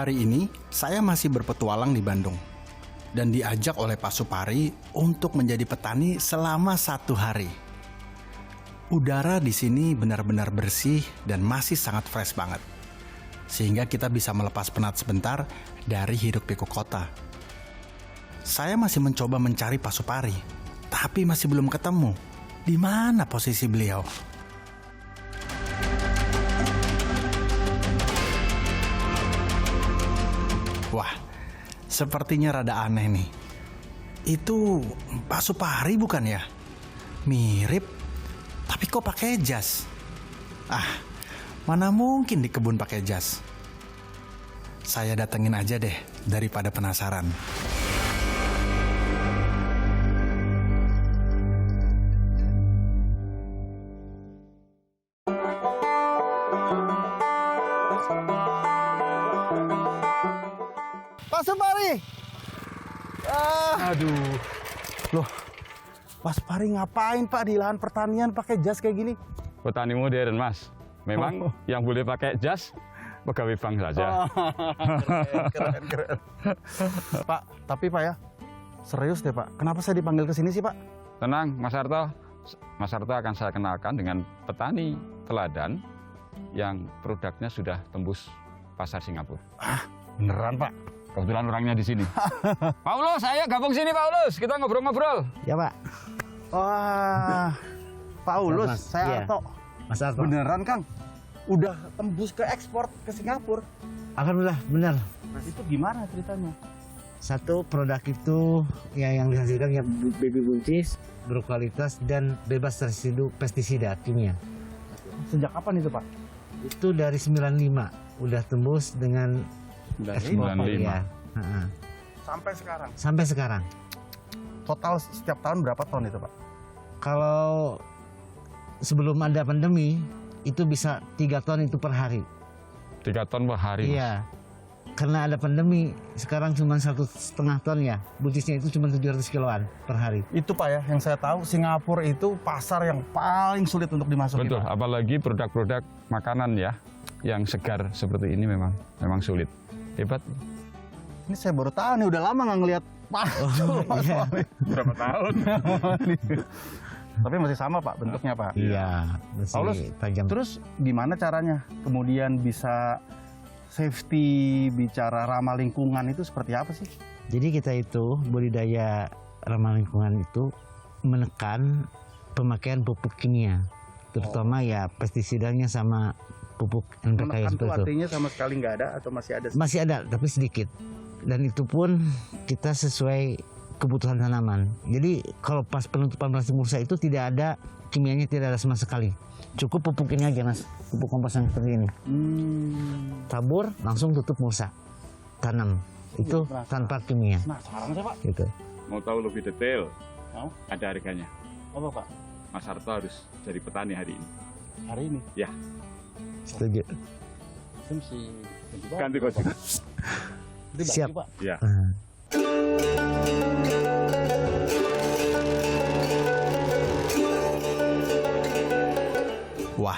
Hari ini saya masih berpetualang di Bandung dan diajak oleh Pak Supari untuk menjadi petani selama 1 hari. Udara di sini benar-benar bersih dan masih sangat fresh banget, sehingga kita bisa melepas penat sebentar dari hiruk-pikuk kota. Saya masih mencoba mencari Pak Supari, tapi masih belum ketemu. Di mana posisi beliau? Wah, sepertinya rada aneh nih. Itu Pak Supari bukan ya? Mirip, tapi kok pakai jas? Mana mungkin di kebun pakai jas? Saya datengin aja deh, daripada penasaran. Pak Supari! Aduh, Loh, Pak Supari ngapain Pak di lahan pertanian pakai jas kayak gini? petani modern, Mas. Memang yang boleh pakai jas pegawai bank saja. Keren. Pak, tapi Pak ya, serius deh Pak. Kenapa saya dipanggil ke sini sih Pak? Tenang, Mas Harto. Mas Harto akan saya kenalkan dengan petani teladan yang produknya sudah tembus pasar Singapura. Beneran Pak? Kebetulan orangnya di sini. Paulus, saya gabung sini, Paulus. Kita ngobrol-ngobrol. Ya Pak. Wah, Pak Ulus, Mas. saya Iya. Arto. Mas Arto. Beneran Kang? Udah tembus ke ekspor ke Singapura. Alhamdulillah benar. Nah, itu gimana ceritanya? Satu produk itu yang dihasilkan yang baby buncis, berkualitas dan bebas residu pestisida kimia. Sejak kapan itu Pak? Itu dari 95 udah tembus dengan ekspor. 95. Ya. Sampai sekarang. Sampai sekarang. Total setiap tahun berapa ton itu Pak? Kalau sebelum ada pandemi itu bisa 3 ton itu per hari. 3 ton per hari, Mas. Iya. Karena ada pandemi sekarang cuma 1,5 ton ya. Buncisnya itu cuma 700 kiloan per hari. Itu Pak ya, yang saya tahu Singapura itu pasar yang paling sulit untuk dimasuki. Betul, Pak. apalagi produk-produk makanan ya, yang segar seperti ini memang sulit. Hebat. Ini saya baru tahu nih, udah lama nggak ngelihat Pak. Iya. Berapa tahun? Tapi masih sama Pak bentuknya Pak. Iya, masih Paulus, tajam. Terus gimana caranya kemudian bisa safety, bicara ramah lingkungan itu seperti apa sih? Jadi kita itu budidaya ramah lingkungan itu menekan pemakaian pupuk kimia, terutama ya pestisidanya sama pupuk NPK Menekan tuh seperti itu. artinya sama sekali nggak ada atau masih ada? Masih ada tapi sedikit, dan itu pun kita sesuai kebutuhan tanaman. Jadi kalau pas penutupan plastik mulsa itu tidak ada kimianya, tidak ada sama sekali. Cukup pupuk ini aja Mas, pupuk kompos yang seperti ini. Tabur langsung tutup mulsa, tanam. Itu Penasaran. tanpa kimia. Nah, sekarang saya Pak. Gitu. Mau tahu lebih detail? Mau? Ada harganya. Apa Pak? Mas Harto harus jadi petani hari ini. Hari ini? Ya, Setuju. Saya mesti ganti kostum. Siap. Pak. Ya. Wah,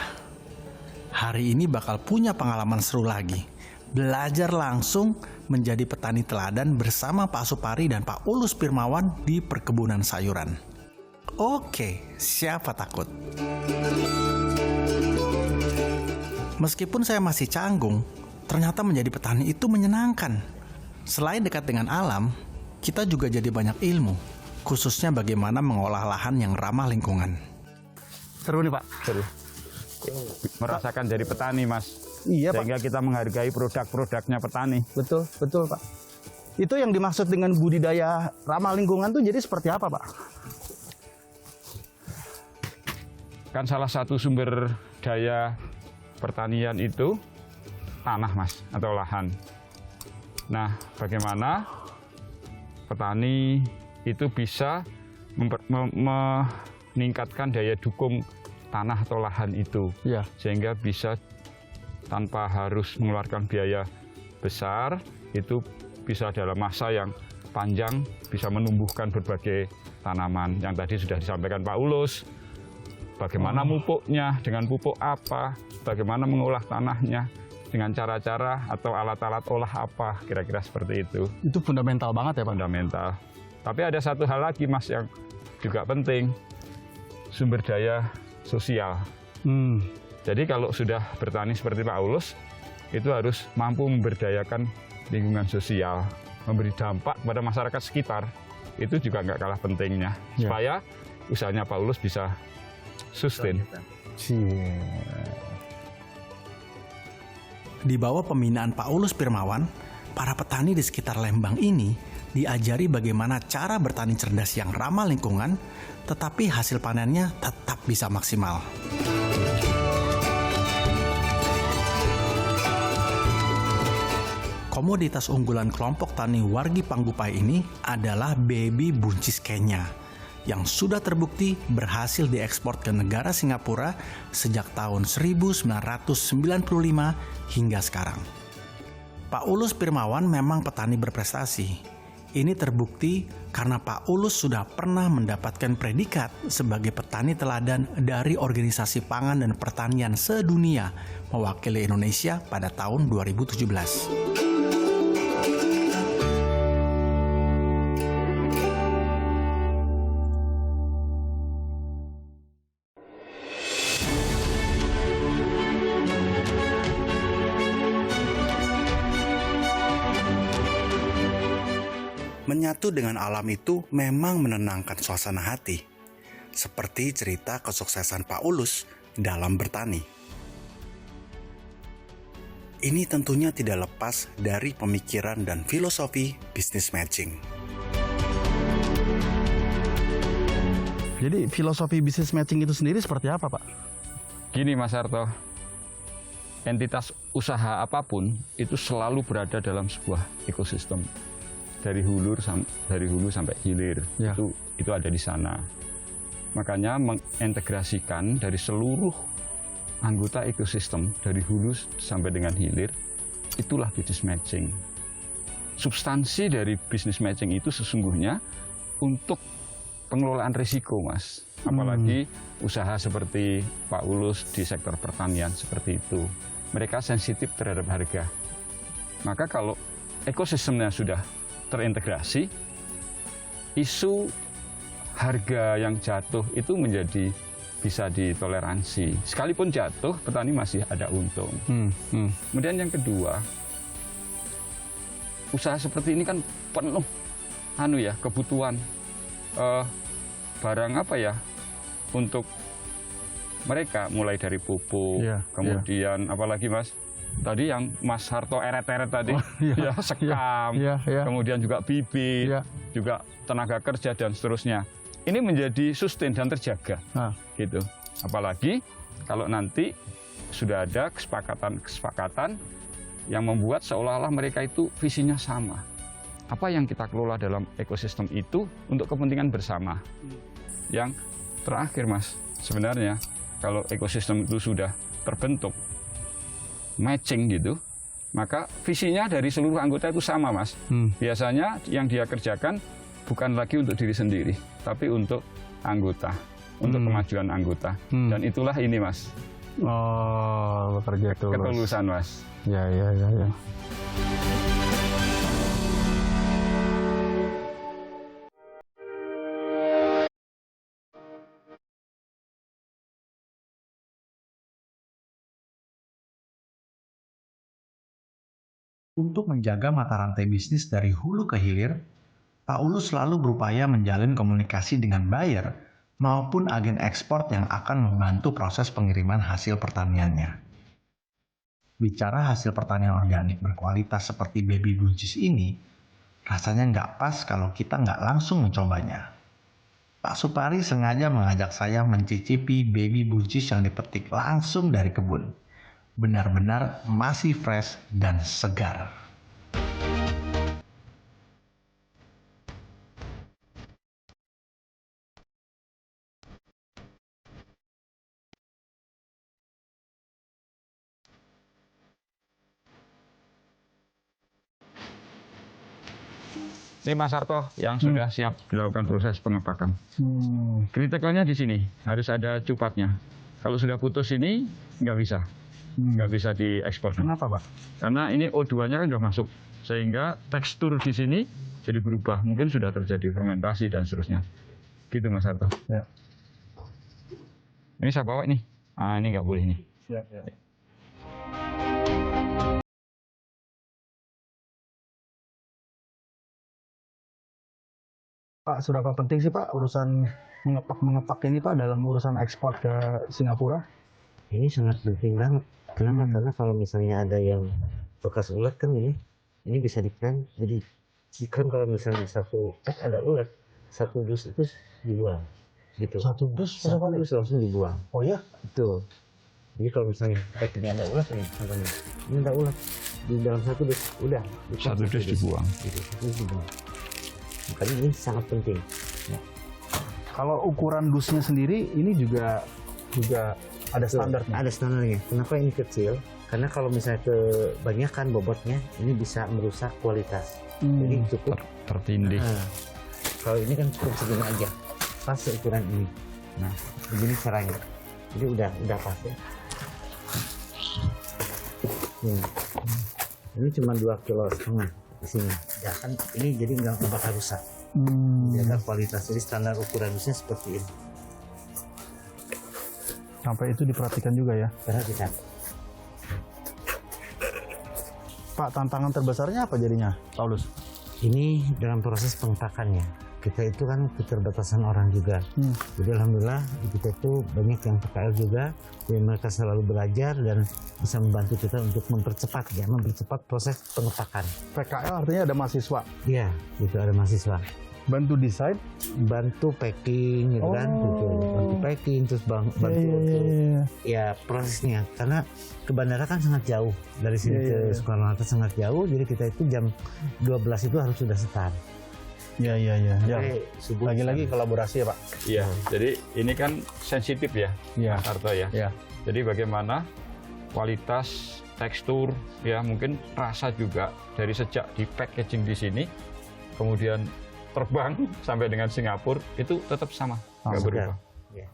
hari ini bakal punya pengalaman seru lagi. Belajar langsung menjadi petani teladan bersama Pak Supari dan Pak Ulus Pirmawan di perkebunan sayuran. Oke, siapa takut? Meskipun saya masih canggung, ternyata menjadi petani itu menyenangkan. Selain dekat dengan alam, kita juga jadi banyak ilmu, khususnya bagaimana mengolah lahan yang ramah lingkungan. Seru nih Pak. Seru. Merasakan jadi petani, Mas. Iya Pak. Sehingga kita menghargai produk-produknya petani. Betul Pak. Itu yang dimaksud dengan budidaya ramah lingkungan tuh jadi seperti apa Pak? Kan salah satu sumber daya pertanian itu tanah, Mas, atau lahan. Nah, bagaimana petani itu bisa meningkatkan daya dukung tanah atau lahan itu, Iya. sehingga bisa tanpa harus mengeluarkan biaya besar, itu bisa dalam masa yang panjang bisa menumbuhkan berbagai tanaman yang tadi sudah disampaikan Pak Ulus. Bagaimana pupuknya, dengan pupuk apa, bagaimana mengolah tanahnya, dengan cara-cara atau alat-alat olah apa, kira-kira seperti itu. Itu fundamental banget ya Pak? Fundamental. Tapi ada satu hal lagi Mas yang juga penting, sumber daya sosial. Jadi kalau sudah bertani seperti Pak Ulus, itu harus mampu memberdayakan lingkungan sosial, memberi dampak kepada masyarakat sekitar. Itu juga nggak kalah pentingnya, supaya usahanya Pak Ulus bisa sustain. Di bawah pembinaan Pak Ulus Pirmawan, para petani di sekitar Lembang ini diajari bagaimana cara bertani cerdas yang ramah lingkungan, tetapi hasil panennya tetap bisa maksimal. Komoditas unggulan kelompok tani Wargi Panggupai ini adalah baby buncis Kenya yang sudah terbukti berhasil diekspor ke negara Singapura sejak tahun 1995 hingga sekarang. Pak Ulus Pirmawan memang petani berprestasi. Ini terbukti karena Pak Ulus sudah pernah mendapatkan predikat sebagai petani teladan dari Organisasi Pangan dan Pertanian Sedunia mewakili Indonesia pada tahun 2017. Menyatu dengan alam itu memang menenangkan suasana hati, seperti cerita kesuksesan Pak Ulus dalam bertani. Ini tentunya tidak lepas dari pemikiran dan filosofi business matching. Jadi filosofi business matching itu sendiri seperti apa, Pak? Gini Mas Harto, entitas usaha apapun itu selalu berada dalam sebuah ekosistem. Dari hulu sampai hilir, itu ada di sana. Makanya mengintegrasikan dari seluruh anggota ekosistem dari hulu sampai dengan hilir, itulah business matching. Substansi dari business matching itu sesungguhnya untuk pengelolaan risiko, Mas. Apalagi usaha seperti Pak Ulus di sektor pertanian seperti itu. Mereka sensitif terhadap harga. Maka kalau ekosistemnya sudah terintegrasi, isu harga yang jatuh itu menjadi bisa ditoleransi. Sekalipun jatuh, petani masih ada untung. Kemudian yang kedua, usaha seperti ini kan penuh kebutuhan barang untuk mereka, mulai dari pupuk, kemudian apalagi Mas, tadi yang Mas Harto eret-eret tadi, sekam, kemudian juga bibit, juga tenaga kerja dan seterusnya. Ini menjadi sustain dan terjaga, gitu. Apalagi kalau nanti sudah ada kesepakatan yang membuat seolah-olah mereka itu visinya sama. Apa yang kita kelola dalam ekosistem itu untuk kepentingan bersama. Yang terakhir Mas, sebenarnya kalau ekosistem itu sudah terbentuk, matching gitu, maka visinya dari seluruh anggota itu sama Mas. Biasanya yang dia kerjakan bukan lagi untuk diri sendiri, tapi untuk anggota, untuk kemajuan anggota. Dan itulah ini Mas. Oh, bekerja tulus. Ketulusan Mas. Ya. Untuk menjaga mata rantai bisnis dari hulu ke hilir, Pak Ulus selalu berupaya menjalin komunikasi dengan buyer maupun agen ekspor yang akan membantu proses pengiriman hasil pertaniannya. Bicara hasil pertanian organik berkualitas seperti baby buncis ini, rasanya nggak pas kalau kita nggak langsung mencobanya. Pak Supari sengaja mengajak saya mencicipi baby buncis yang dipetik langsung dari kebun. Benar-benar masih fresh dan segar. Ini Mas Harto yang sudah siap dilakukan proses pengepakan. Kritikalnya di sini, harus ada cupatnya. Kalau sudah putus ini, nggak bisa. nggak bisa diekspor. Kenapa, Pak? Karena ini O2-nya kan sudah masuk, sehingga tekstur di sini jadi berubah. Mungkin sudah terjadi fermentasi dan seterusnya. Gitu Mas Harto. Ya. Ini saya bawa nih. Ah, ini nggak boleh nih. Ya, ya. Pak, seberapa penting sih Pak urusan mengepak ini Pak dalam urusan ekspor ke Singapura? Ini sangat penting banget. Kenapa? Karena kalau misalnya ada yang bekas ulat kan ini bisa diklaim. Jadi kan kalau misalnya satu pack ada ulat, satu dus itu dibuang. Gitu. Satu dus langsung dibuang. Oh ya? Betul. Jadi kalau misalnya pack ini ada ulat, contohnya ini ada ulat di dalam satu dus, udah. Satu dus dibuang. Gitu, satu dus dibuang. Makanya ini sangat penting. Ya. Kalau ukuran dusnya sendiri ini juga ada standarnya. Ada standarnya. Kenapa ini kecil? Karena kalau misalnya kebanyakan bobotnya, ini bisa merusak kualitas. Jadi cukup Tertindih. kalau ini kan cukup segini aja, pas ukuran ini. Nah, begini caranya. Jadi udah pas ya. Ini cuma 2,5 kilo di sini. Ya kan ini jadi nggak bakal rusak. Jaga kualitas. Jadi standar ukuran dusnya seperti ini. Sampai itu diperhatikan juga ya. Perhatikan. Pak, tantangan terbesarnya apa jadinya, Paulus? Ini dalam proses pengepakannya. Kita itu kan keterbatasan orang juga. Jadi alhamdulillah kita itu banyak yang PKL juga. Jadi mereka selalu belajar dan bisa membantu kita untuk mempercepat proses pengepakan. PKL artinya ada mahasiswa. Iya, itu ada mahasiswa. Bantu desain, Bantu packing gitu kan, gitu. Bantu packing terus bantu untuk ya prosesnya. Karena ke bandara kan sangat jauh dari sini ke Soekarno-Hatta sangat jauh. Jadi kita itu jam 12 itu harus sudah start. Ya. Lagi-lagi Subuh. kolaborasi ya Pak. Iya, jadi ini kan sensitif ya, Iya. Mas Harto ya. Ya. Jadi bagaimana kualitas, tekstur, ya mungkin rasa juga dari sejak di packaging di sini, kemudian terbang sampai dengan Singapura itu tetap sama, nggak berubah. Ya.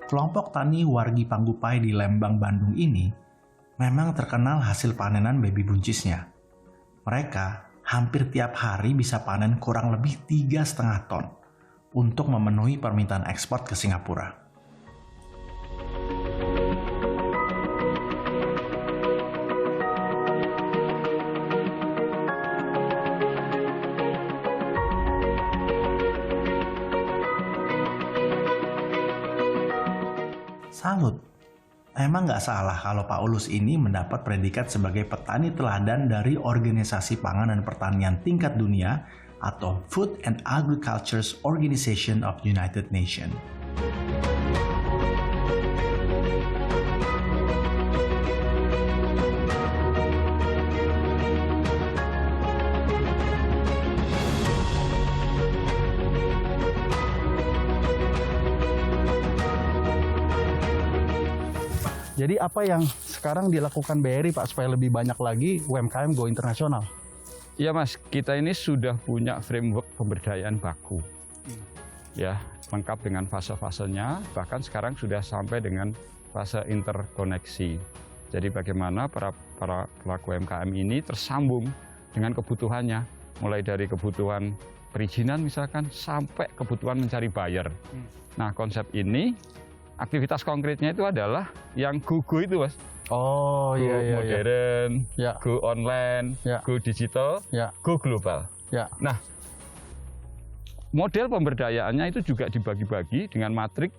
Kelompok tani Wargi Panggupai di Lembang, Bandung ini memang terkenal hasil panenan baby buncisnya. Mereka hampir tiap hari bisa panen kurang lebih 3,5 ton untuk memenuhi permintaan ekspor ke Singapura. Salut. Emang nggak salah kalau Paulus ini mendapat predikat sebagai petani teladan dari Organisasi Pangan dan Pertanian Tingkat Dunia atau Food and Agriculture Organization of United Nations. Jadi apa yang sekarang dilakukan BRI Pak supaya lebih banyak lagi UMKM go internasional? Iya Mas, kita ini sudah punya framework pemberdayaan baku. Ya, lengkap dengan fase-fasenya, bahkan sekarang sudah sampai dengan fase interkoneksi. Jadi bagaimana para pelaku UMKM ini tersambung dengan kebutuhannya, mulai dari kebutuhan perizinan misalkan sampai kebutuhan mencari buyer. Nah, konsep ini aktivitas konkretnya itu adalah yang go itu Mas. Oh Go modern, Ya. go online, Ya. go digital, Ya. go global. Ya. Nah, model pemberdayaannya itu juga dibagi-bagi dengan matrik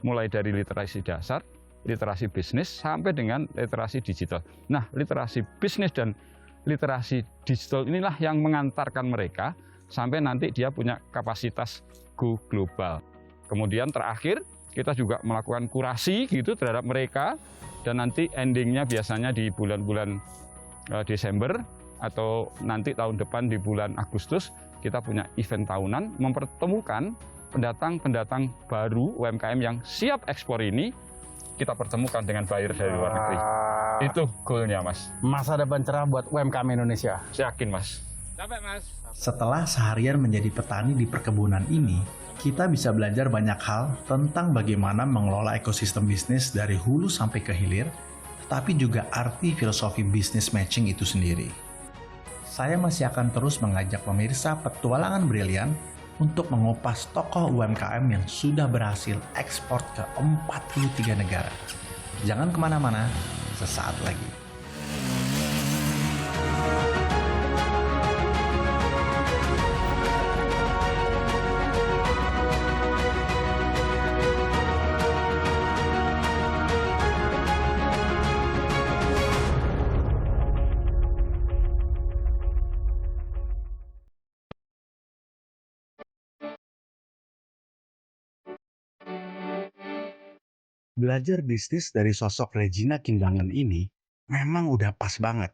mulai dari literasi dasar, literasi bisnis, sampai dengan literasi digital. Nah, literasi bisnis dan literasi digital inilah yang mengantarkan mereka sampai nanti dia punya kapasitas go global. Kemudian terakhir, kita juga melakukan kurasi gitu terhadap mereka, dan nanti endingnya biasanya di bulan-bulan Desember atau nanti tahun depan di bulan Agustus kita punya event tahunan mempertemukan pendatang-pendatang baru UMKM yang siap ekspor ini, kita pertemukan dengan buyer dari luar negeri. Itu goalnya Mas. Masa depan cerah buat UMKM Indonesia. Saya yakin Mas. Setelah seharian menjadi petani di perkebunan ini, kita bisa belajar banyak hal tentang bagaimana mengelola ekosistem bisnis dari hulu sampai ke hilir, tetapi juga arti filosofi bisnis matching itu sendiri. Saya masih akan terus mengajak pemirsa petualangan brilian untuk mengupas tokoh UMKM yang sudah berhasil ekspor ke 43 negara. Jangan kemana-mana, sesaat lagi. Belajar bisnis dari sosok Regina Kindangan ini memang udah pas banget.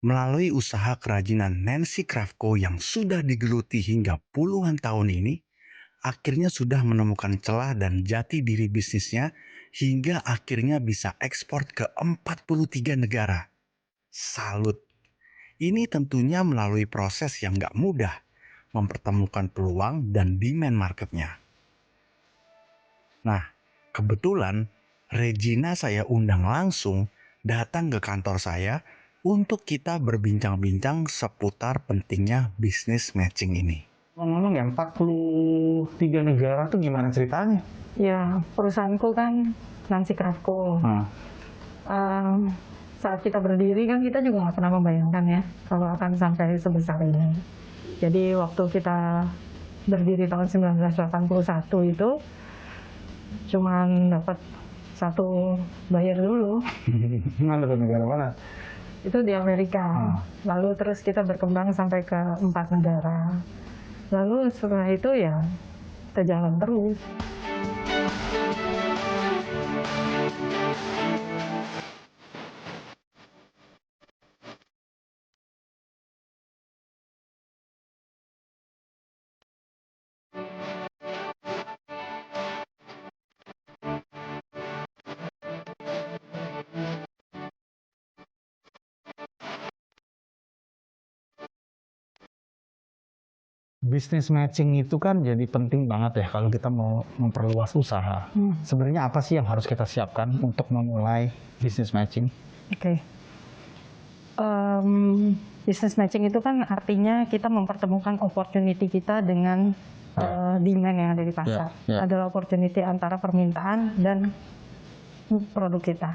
Melalui usaha kerajinan Nancy Craftco yang sudah digeluti hingga puluhan tahun ini, akhirnya sudah menemukan celah dan jati diri bisnisnya hingga akhirnya bisa ekspor ke 43 negara. Salut! Ini tentunya melalui proses yang gak mudah, mempertemukan peluang dan demand marketnya. Nah, kebetulan Regina saya undang langsung datang ke kantor saya untuk kita berbincang-bincang seputar pentingnya bisnis matching ini. Ngomong ya 43 negara tuh gimana ceritanya? Ya, perusahaanku kan Nancy Craftco. Saat kita berdiri kan kita juga nggak pernah membayangkan ya kalau akan sampai sebesar ini. Jadi waktu kita berdiri tahun 1981 itu cuman dapat satu buyer dulu. Mana tuh, negara mana? Itu di Amerika. Lalu terus kita berkembang sampai ke 4 negara. Lalu setelah itu ya kita jalan terus. Bisnis matching itu kan jadi penting banget ya kalau kita mau memperluas usaha. Sebenarnya apa sih yang harus kita siapkan untuk memulai bisnis matching? Oke. Business matching itu kan artinya kita mempertemukan opportunity kita dengan demand yang ada di pasar. Adalah opportunity antara permintaan dan produk kita.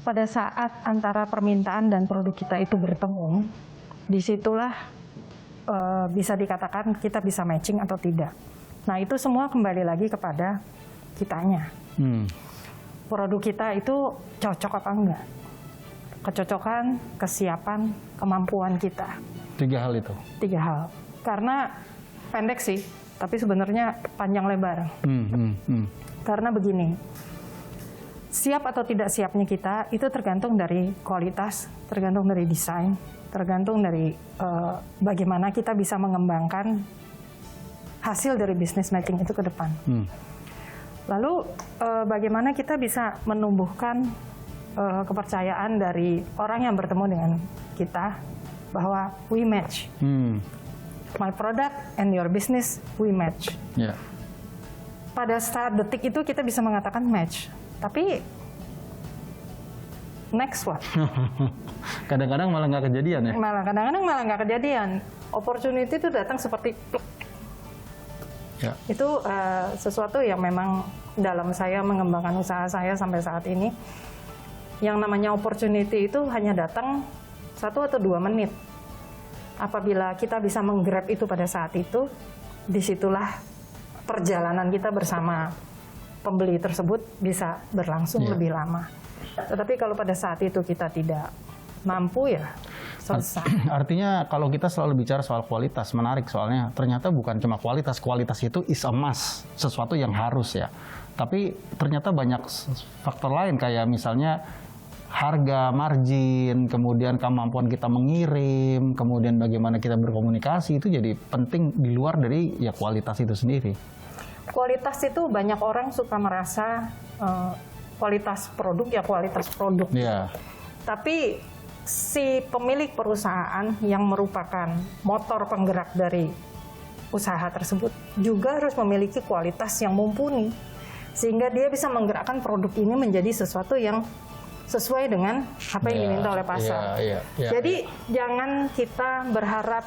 Pada saat antara permintaan dan produk kita itu bertemu, disitulah bisa dikatakan kita bisa matching atau tidak. Nah, itu semua kembali lagi kepada kitanya. Produk kita itu cocok apa enggak? Kecocokan, kesiapan, kemampuan kita. 3 hal itu? 3 hal. Karena pendek sih, tapi sebenarnya panjang lebar. Karena begini, siap atau tidak siapnya kita itu tergantung dari kualitas, tergantung dari desain, tergantung dari bagaimana kita bisa mengembangkan hasil dari business matching itu ke depan. Lalu bagaimana kita bisa menumbuhkan kepercayaan dari orang yang bertemu dengan kita bahwa we match. My product and your business, we match. Pada saat detik itu kita bisa mengatakan match, tapi next what? Kadang-kadang malah nggak kejadian ya? Kadang-kadang malah nggak kejadian. Opportunity itu datang seperti pluk. Itu sesuatu yang memang dalam saya mengembangkan usaha saya sampai saat ini, yang namanya opportunity itu hanya datang 1 atau 2 menit. Apabila kita bisa menggrab itu pada saat itu, disitulah perjalanan kita bersama pembeli tersebut bisa berlangsung lebih lama. Tetapi kalau pada saat itu kita tidak mampu, ya selesai. Artinya kalau kita selalu bicara soal kualitas, menarik soalnya ternyata bukan cuma kualitas itu is a must, sesuatu yang harus ya. Tapi ternyata banyak faktor lain kayak misalnya harga, margin, kemudian kemampuan kita mengirim, kemudian bagaimana kita berkomunikasi, itu jadi penting di luar dari ya kualitas itu sendiri. Kualitas itu banyak orang suka merasa kualitas produk ya kualitas produk. Tapi si pemilik perusahaan yang merupakan motor penggerak dari usaha tersebut juga harus memiliki kualitas yang mumpuni, sehingga dia bisa menggerakkan produk ini menjadi sesuatu yang sesuai dengan apa yang diminta oleh pasar. Jadi jangan kita berharap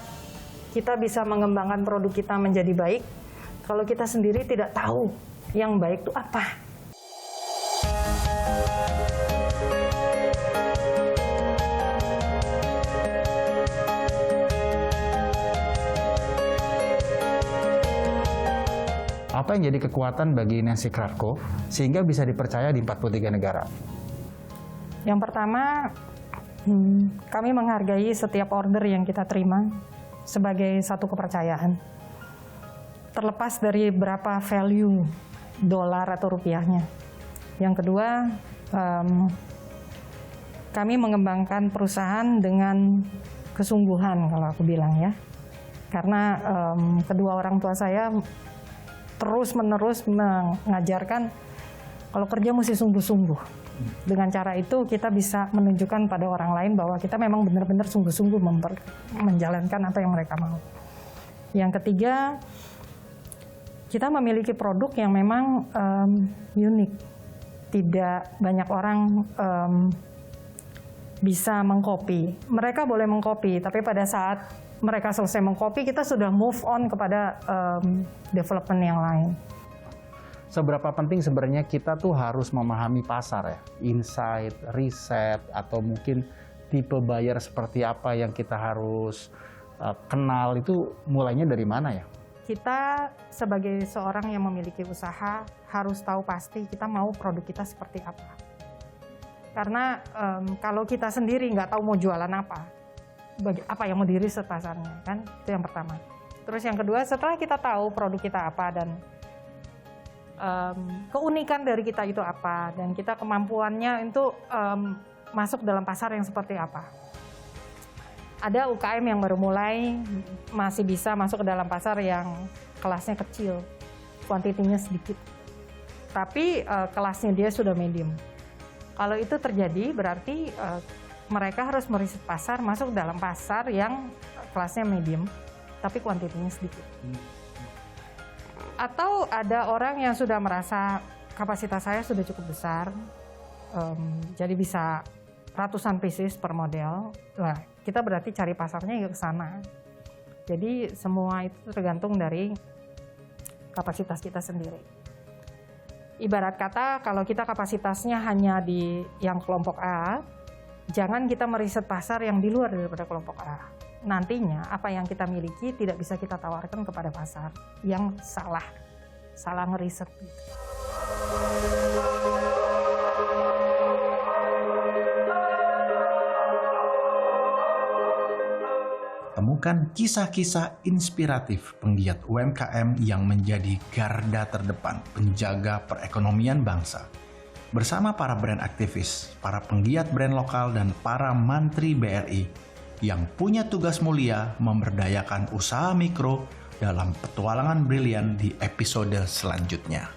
kita bisa mengembangkan produk kita menjadi baik kalau kita sendiri tidak tahu yang baik itu apa. Apa yang jadi kekuatan bagi Nancy Kratko sehingga bisa dipercaya di 43 negara? Yang pertama, kami menghargai setiap order yang kita terima sebagai satu kepercayaan. Terlepas dari berapa value dolar atau rupiahnya. Yang kedua, kami mengembangkan perusahaan dengan kesungguhan kalau aku bilang ya. Karena kedua orang tua saya terus-menerus mengajarkan kalau kerja mesti sungguh-sungguh. Dengan cara itu kita bisa menunjukkan pada orang lain bahwa kita memang benar-benar sungguh-sungguh menjalankan apa yang mereka mau. Yang ketiga, kita memiliki produk yang memang unik. Tidak banyak orang bisa mengcopy. Mereka boleh mengcopy, tapi pada saat mereka selesai mengcopy, kita sudah move on kepada development yang lain. Seberapa penting sebenarnya kita tuh harus memahami pasar ya? Insight, riset, atau mungkin tipe buyer seperti apa yang kita harus kenal, itu mulainya dari mana ya? Kita sebagai seorang yang memiliki usaha harus tahu pasti kita mau produk kita seperti apa. Karena kalau kita sendiri nggak tahu mau jualan apa yang mau diriset pasarnya, kan itu yang pertama. Terus yang kedua, setelah kita tahu produk kita apa dan keunikan dari kita itu apa dan kita kemampuannya untuk masuk dalam pasar yang seperti apa. Ada UKM yang baru mulai masih bisa masuk ke dalam pasar yang kelasnya kecil, kuantitinya sedikit, tapi kelasnya dia sudah medium. Kalau itu terjadi berarti mereka harus meriset pasar, masuk dalam pasar yang kelasnya medium, tapi kuantitinya sedikit. Atau ada orang yang sudah merasa kapasitas saya sudah cukup besar, jadi bisa ratusan pieces per model. Nah, kita berarti cari pasarnya ke sana. Jadi semua itu tergantung dari kapasitas kita sendiri. Ibarat kata kalau kita kapasitasnya hanya di yang kelompok A, jangan kita meriset pasar yang di luar daripada kelompok A. Nantinya apa yang kita miliki tidak bisa kita tawarkan kepada pasar yang salah ngeriset. Temukan kisah-kisah inspiratif penggiat UMKM yang menjadi garda terdepan penjaga perekonomian bangsa. Bersama para brand aktivis, para penggiat brand lokal, dan para mantri BRI yang punya tugas mulia memberdayakan usaha mikro dalam petualangan brilian di episode selanjutnya.